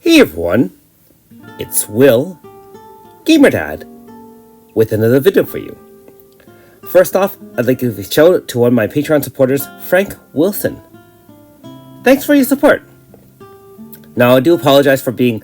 Hey everyone, it's Will, GamerDad, with another video for you. First off, I'd like to give a shout out to one of my Patreon supporters, Frank Wilson. Thanks for your support. Now, I do apologize for being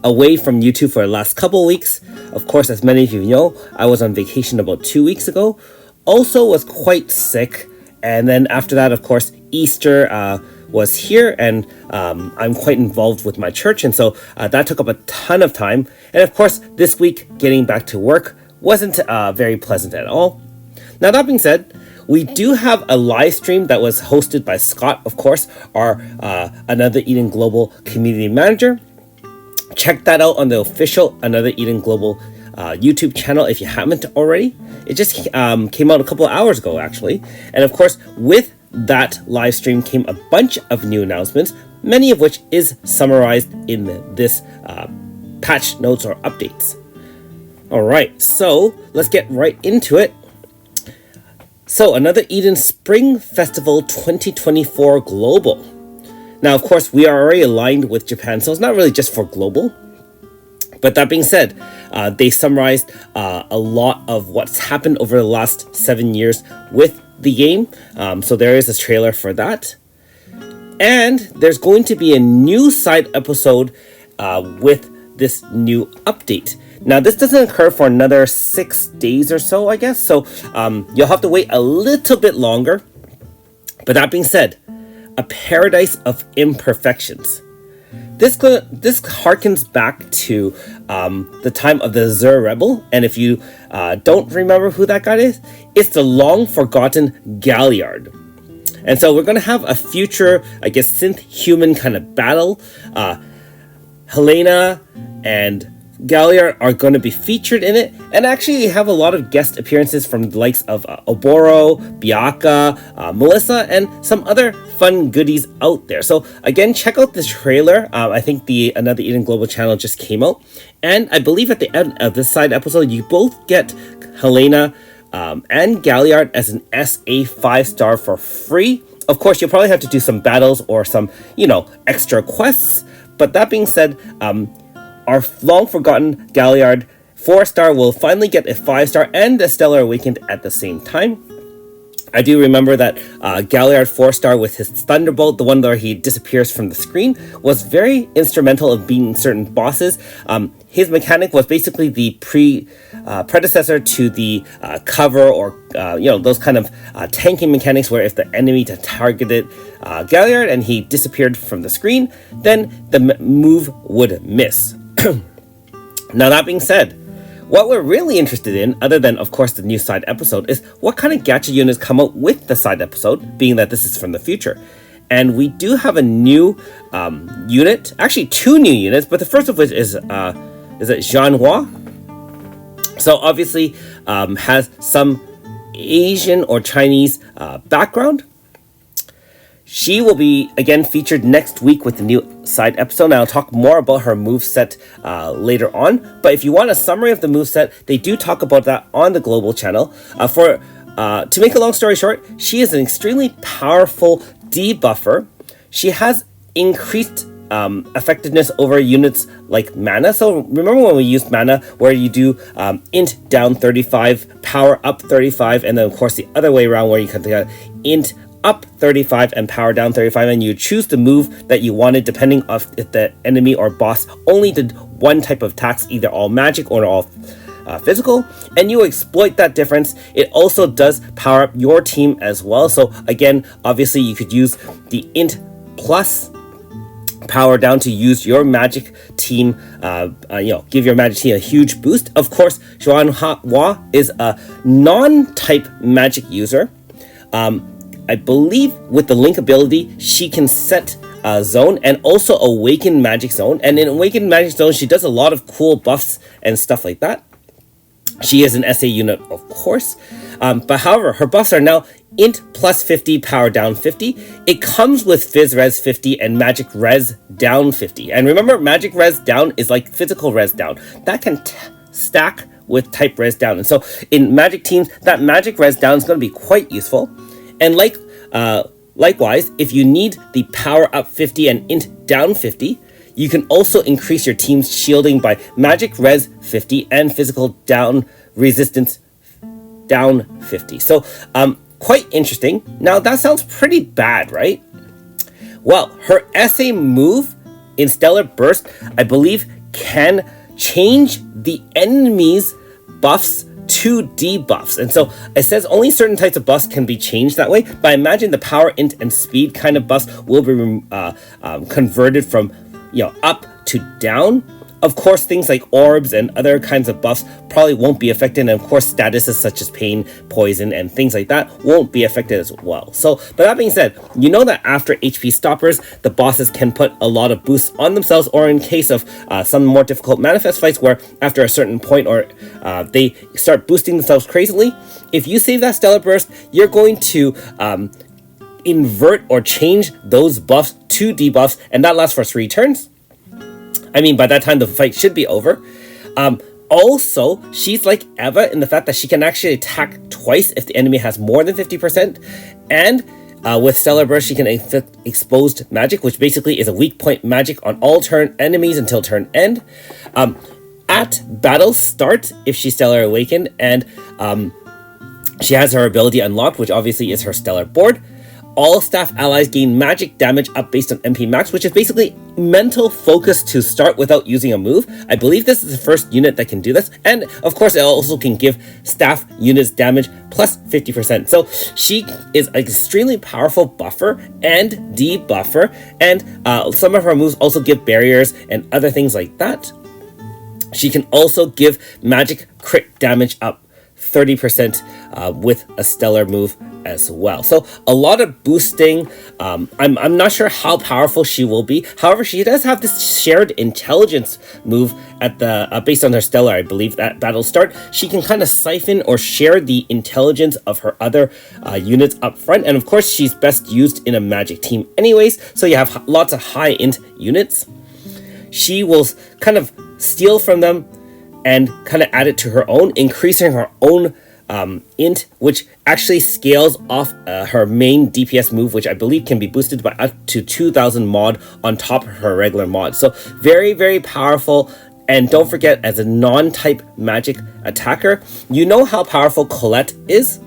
away from YouTube for the last couple of weeks. Of course, as many of you know, I was on vacation about 2 weeks ago. Also was quite sick. And then after that, of course, Easter was here, and I'm quite involved with my church, and so that took up a ton of time. And of course, this week, getting back to work wasn't very pleasant at all. Now, that being said, we do have a live stream that was hosted by Scott, of course, our Another Eden Global community manager. Check that out on the official Another Eden Global YouTube channel if you haven't already. It just came out a couple of hours ago, actually. And of course, with that live stream came a bunch of new announcements, many of which is summarized in this patch notes or updates. All right, so let's get right into it. So, Another Eden Spring Festival 2024 Global. Now, of course, we are already aligned with Japan, so it's not really just for global. But that being said, they summarized a lot of what's happened over the last 7 years with the game. So there is a trailer for that. And there's going to be a new side episode with this new update. Now, this doesn't occur for another 6 days or so, I guess. So you'll have to wait a little bit longer. But that being said, a paradise of imperfections. This harkens back to the time of the Zur Rebel, and if you don't remember who that guy is, it's the long-forgotten Galliard. And so we're going to have a future, I guess, synth-human kind of battle. Helena and Galliard are going to be featured in it, and actually have a lot of guest appearances from the likes of Oboro, Biaka, Melissa, and some other fun goodies out there. So again, check out this trailer. I think the Another Eden Global channel just came out, and I believe at the end of this side episode, you both get Helena and Galliard as an SA 5-star for free. Of course, you'll probably have to do some battles or some, extra quests. But that being said, our long-forgotten Galliard 4-star will finally get a 5-star and a Stellar Awakened at the same time. I do remember that Galliard 4-star with his Thunderbolt, the one where he disappears from the screen, was very instrumental of beating certain bosses. His mechanic was basically the predecessor to the cover or, those kind of tanking mechanics where if the enemy targeted Galliard and he disappeared from the screen, then the move would miss. Now, that being said, what we're really interested in, other than, of course, the new side episode, is what kind of gacha units come out with the side episode, being that this is from the future. And we do have a new unit, actually 2 new units, but the first of which is it Xianhua? So obviously has some Asian or Chinese background. She will be, again, featured next week with the new side episode. And I'll talk more about her moveset later on. But if you want a summary of the moveset, they do talk about that on the global channel. To make a long story short, she is an extremely powerful debuffer. She has increased effectiveness over units like mana. So remember when we used mana, where you do int down 35, power up 35, and then, of course, the other way around where you can int up 35 and power down 35, and you choose the move that you wanted depending on if the enemy or boss only did one type of attacks, either all magic or all physical, and you exploit that difference. It also does power up your team as well. So again, obviously you could use the int plus power down to use your magic team, give your magic team a huge boost. Of course, Xianhua is a non-type magic user. I believe with the link ability, she can set zone and also awaken magic zone. And in awaken magic zone, she does a lot of cool buffs and stuff like that. She is an SA unit, of course. But however, her buffs are now int plus 50, power down 50. It comes with Fizz Res 50 and Magic Res down 50. And remember, Magic Res down is like physical Res down. That can stack with type Res down. And so in Magic teams, that Magic Res down is going to be quite useful. And likewise, if you need the power up 50 and int down 50, You can also increase your team's shielding by magic res 50 and physical down resistance down 50. So quite interesting. Now that sounds pretty bad, right? Well, her SA move in Stellar Burst, I believe, can change the enemy's buffs to debuffs. And so it says only certain types of buffs can be changed that way, but I imagine the power, int, and speed kind of buffs will be converted from up to down. Of course, things like orbs and other kinds of buffs probably won't be affected, and of course statuses such as pain, poison, and things like that won't be affected as well. So, but that being said, you know that after HP stoppers, the bosses can put a lot of boosts on themselves, or in case of some more difficult manifest fights where after a certain point or they start boosting themselves crazily, if you save that Stellar Burst, you're going to invert or change those buffs to debuffs, and that lasts for 3 turns. I mean, by that time, the fight should be over. Also, she's like Eva in the fact that she can actually attack twice if the enemy has more than 50%. And with Stellar Burst, she can inflict exposed magic, which basically is a weak point magic on all turn enemies until turn end. At battle start, if she's Stellar Awakened, and she has her ability unlocked, which obviously is her Stellar Board, all staff allies gain magic damage up based on MP max, which is basically mental focus to start without using a move. I believe this is the first unit that can do this. And of course, it also can give staff units damage plus 50%. So she is an extremely powerful buffer and debuffer. And some of her moves also give barriers and other things like that. She can also give magic crit damage up 30% with a stellar move as well. So a lot of boosting. I'm not sure how powerful she will be. However, she does have this shared intelligence move at the based on her stellar, I believe, that battle start. She can kind of siphon or share the intelligence of her other units up front. And of course, she's best used in a magic team anyways. So you have lots of high int units. She will kind of steal from them and kind of add it to her own, increasing her own int, which actually scales off her main DPS move, which I believe can be boosted by up to 2,000 mod on top of her regular mod. So very, very powerful. And don't forget, as a non-type magic attacker, you know how powerful Colette is?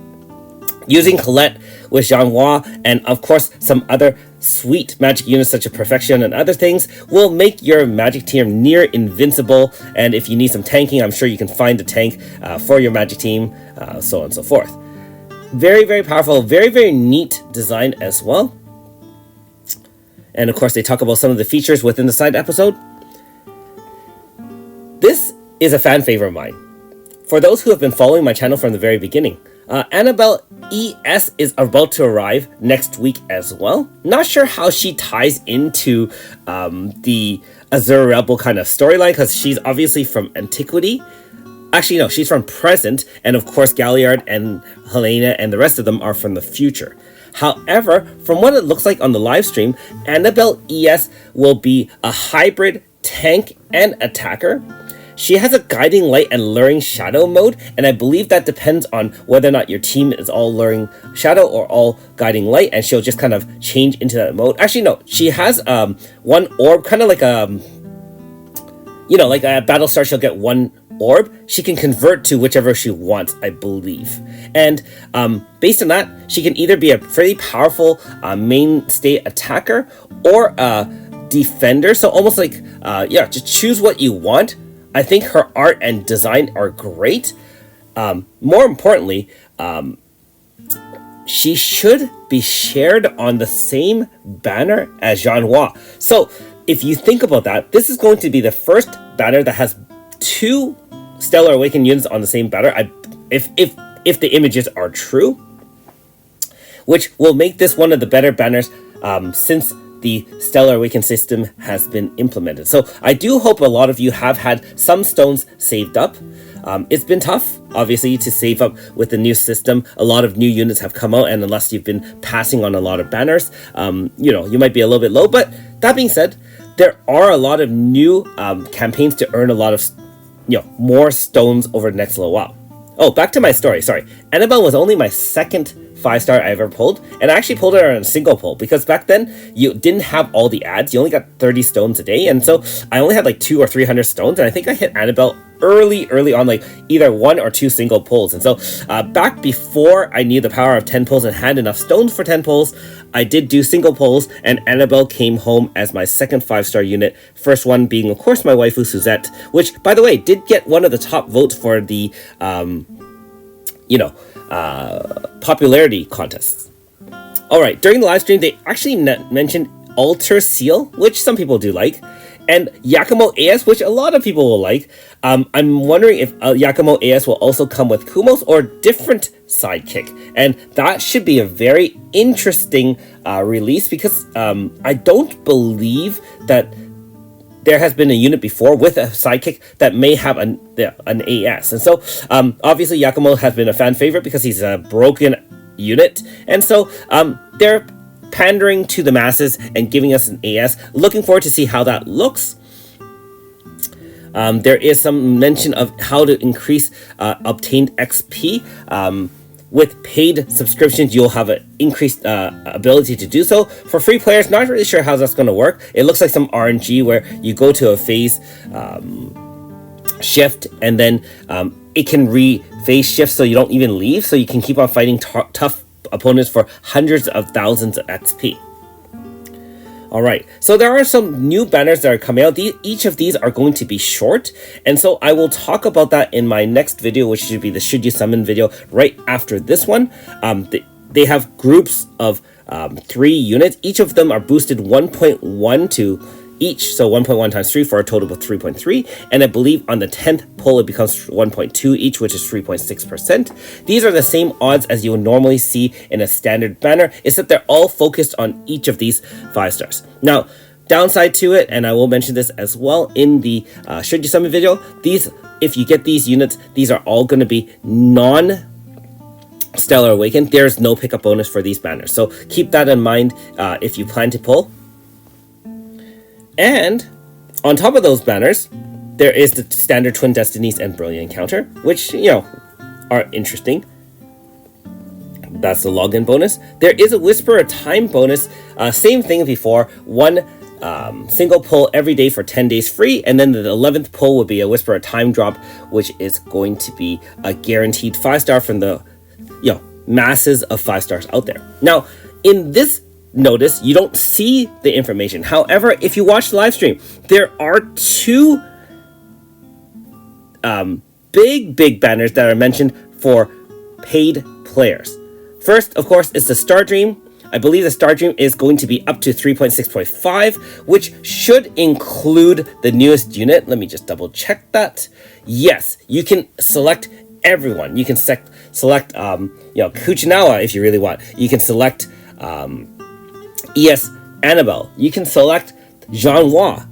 Using Colette with Xianhua and of course some other sweet magic units such as Perfection and other things will make your magic team near invincible. And if you need some tanking, I'm sure you can find a tank for your magic team, so on and so forth. Very, very powerful, very, very neat design as well. And of course, they talk about some of the features within the side episode. This is a fan favorite of mine. For those who have been following my channel from the very beginning, Annabelle ES is about to arrive next week as well. Not sure how she ties into the Azure Rebel kind of storyline, because she's obviously from Antiquity. Actually, no, she's from Present, and of course Galliard and Helena and the rest of them are from the future. However, from what it looks like on the live stream, Annabelle ES will be a hybrid tank and attacker. She has a Guiding Light and Luring Shadow mode, and I believe that depends on whether or not your team is all Luring Shadow or all Guiding Light, and she'll just kind of change into that mode. Actually, no, she has one orb, kind of like like a battle start, she'll get one orb. She can convert to whichever she wants, I believe. And based on that, she can either be a pretty powerful mainstay attacker or a defender. So almost like, just choose what you want. I think her art and design are great. More importantly, she should be shared on the same banner as Xianhua. So if you think about that, this is going to be the first banner that has 2 Stellar Awakened units on the same banner. If the images are true, which will make this one of the better banners since the Stellar Awakened system has been implemented. So I do hope a lot of you have had some stones saved up. It's been tough, obviously, to save up with the new system. A lot of new units have come out, and unless you've been passing on a lot of banners, you might be a little bit low. But that being said, there are a lot of new campaigns to earn a lot of more stones over the next little while. Oh, back to my story. Sorry, Annabelle was only my second 5-star I ever pulled, and I actually pulled it on a single pull because back then you didn't have all the ads. You only got 30 stones a day, and so I only had like 200 or 300 stones, and I think I hit Annabelle early on, like either 1 or 2 single pulls. And so back before I knew the power of 10 pulls and had enough stones for 10 pulls, I did do single pulls, and Annabelle came home as my second 5-star unit. First one being, of course, my waifu Suzette, which, by the way, did get one of the top votes for the popularity contests. All right, during the live stream, they actually mentioned Alter Seal, which some people do like, and Yakumo ES, which a lot of people will like. I'm wondering if Yakumo ES will also come with Kumos or different sidekick, and that should be a very interesting release because I don't believe that there has been a unit before with a sidekick that may have an AS. And so obviously Yakumo has been a fan favorite because he's a broken unit, and so they're pandering to the masses and giving us an AS. Looking forward to see how that looks. There is some mention of how to increase obtained XP. With paid subscriptions, you'll have an increased ability to do so. For free players, not really sure how that's going to work. It looks like some RNG where you go to a phase shift, and then it can phase shift so you don't even leave, so you can keep on fighting tough opponents for hundreds of thousands of XP. Alright, so there are some new banners that are coming out. Each of these are going to be short, and so I will talk about that in my next video, which should be the Should You Summon video right after this one. They have groups of 3 units. Each of them are boosted 1.1 to each, so 1.1 times 3 for a total of 3.3, and I believe on the 10th pull it becomes 1.2 each, which is 3.6%. These are the same odds as you would normally see in a standard banner, except they're all focused on each of these 5 stars. Now, downside to it, and I will mention this as well in the Should You Summon video, if you get these units, these are all going to be non-Stellar Awakened. There's no pickup bonus for these banners, so keep that in mind if you plan to pull. And on top of those banners, there is the standard Twin Destinies and Brilliant Encounter, which, are interesting. That's the login bonus. There is a Whisper of Time bonus. Same thing before. 1 single pull every day for 10 days free, and then the 11th pull will be a Whisper of Time drop, which is going to be a guaranteed 5-star from the masses of 5 stars out there. Now, in this notice, you don't see the information. However, if you watch the live stream, there are 2 big banners that are mentioned for paid players. First, of course, is the Star Dream. I believe the Star Dream is going to be up to 3.6.5, which should include the newest unit. Let me just double check that. Yes, you can select everyone. You can select Kuchinawa if you really want. You can select ES Anabel. You can select Xianhua.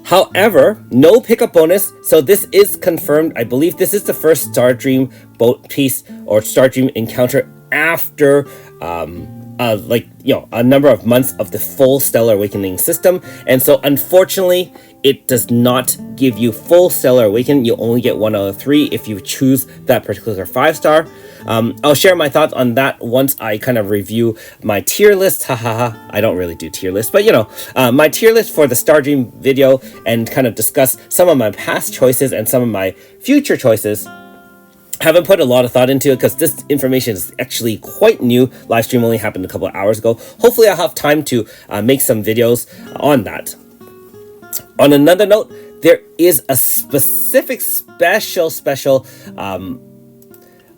However, no pickup bonus, so this is confirmed. I believe this is the first Star Dream boat piece or Star Dream encounter after a number of months of the full Stellar Awakening system, and so unfortunately it does not give you full Stellar Awakening. You only get 1 out of 3 if you choose that particular 5-star. I'll share my thoughts on that once I kind of review my tier list. I don't really do tier lists, but my tier list for the Star Dream video, and kind of discuss some of my past choices and some of my future choices. Haven't put a lot of thought into it because this information is actually quite new. Live stream only happened a couple of hours ago. Hopefully I'll have time to make some videos on that. On another note, there is a specific special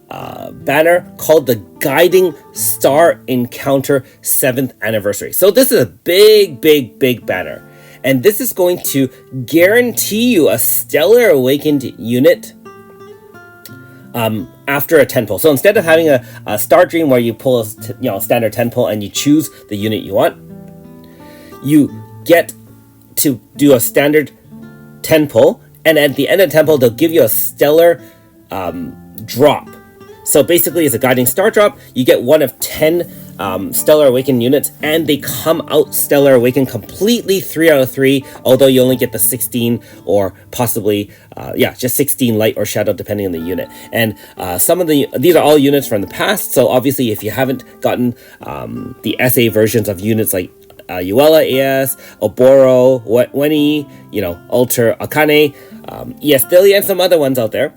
banner called the Guiding Star Encounter 7th Anniversary. So this is a big banner, and this is going to guarantee you a Stellar Awakened unit after a 10 pull. So instead of having a Star Dream where you pull a standard 10 pull and you choose the unit you want, you get to do a standard 10 pull, and at the end of 10 pull they'll give you a stellar drop. So basically it's a guiding star drop. You get one of 10 Stellar Awaken units, and they come out Stellar Awaken completely 3 out of 3, although you only get the 16 or possibly, just 16 light or shadow depending on the unit. And these are all units from the past, so obviously if you haven't gotten the SA versions of units like Yuela ES, Oboro, Weni, Alter Akane, ES Dilly, and some other ones out there.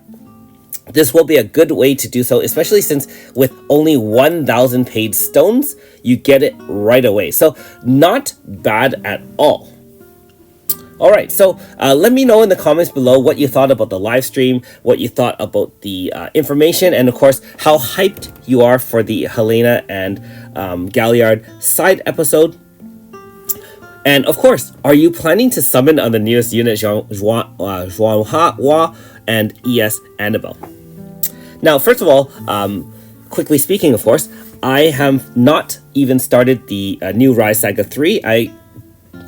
This will be a good way to do so, especially since with only 1,000 paid stones, you get it right away. So not bad at all. Alright, so let me know in the comments below what you thought about the live stream, what you thought about the information, and of course, how hyped you are for the Helena and Galliard side episode. And of course, are you planning to summon on the newest unit Xianhua and ES Annabelle? Now, first of all, quickly speaking, of course, I have not even started the new Rise Saga 3. I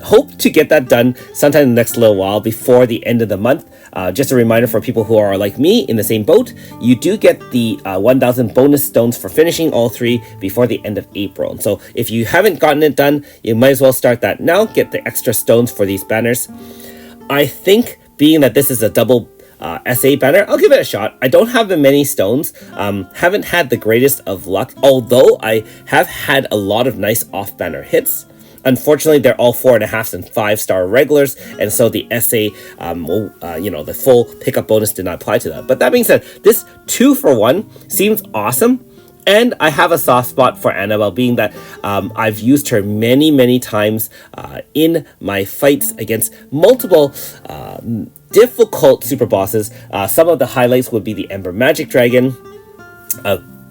hope to get that done sometime in the next little while before the end of the month. Just a reminder for people who are like me in the same boat, you do get the 1,000 bonus stones for finishing all 3 before the end of April. And so if you haven't gotten it done, you might as well start that now, get the extra stones for these banners. I think being that this is a double SA banner, I'll give it a shot. I don't have many stones, haven't had the greatest of luck, although I have had a lot of nice off-banner hits. Unfortunately, they're all 4.5 and 5-star regulars, and so the SA, the full pickup bonus did not apply to that. But that being said, this 2-for-1 seems awesome, and I have a soft spot for Annabelle, being that I've used her many times in my fights against multiple difficult super bosses. Some of the highlights would be the Ember Magic Dragon,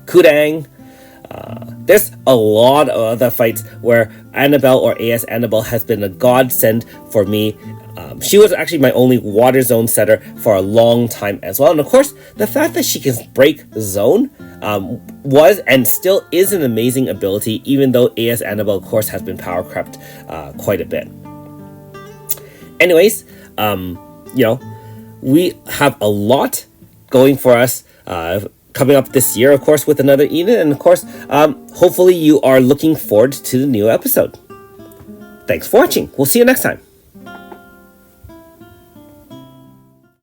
Kudang. There's a lot of other fights where Annabelle or AS Annabelle has been a godsend for me. She was actually my only water zone setter for a long time as well. And of course, the fact that she can break zone was and still is an amazing ability, even though AS Annabelle, of course, has been power crept quite a bit. Anyways, we have a lot going for us coming up this year, of course, with another Eden, and of course, hopefully you are looking forward to the new episode. Thanks for watching. We'll see you next time.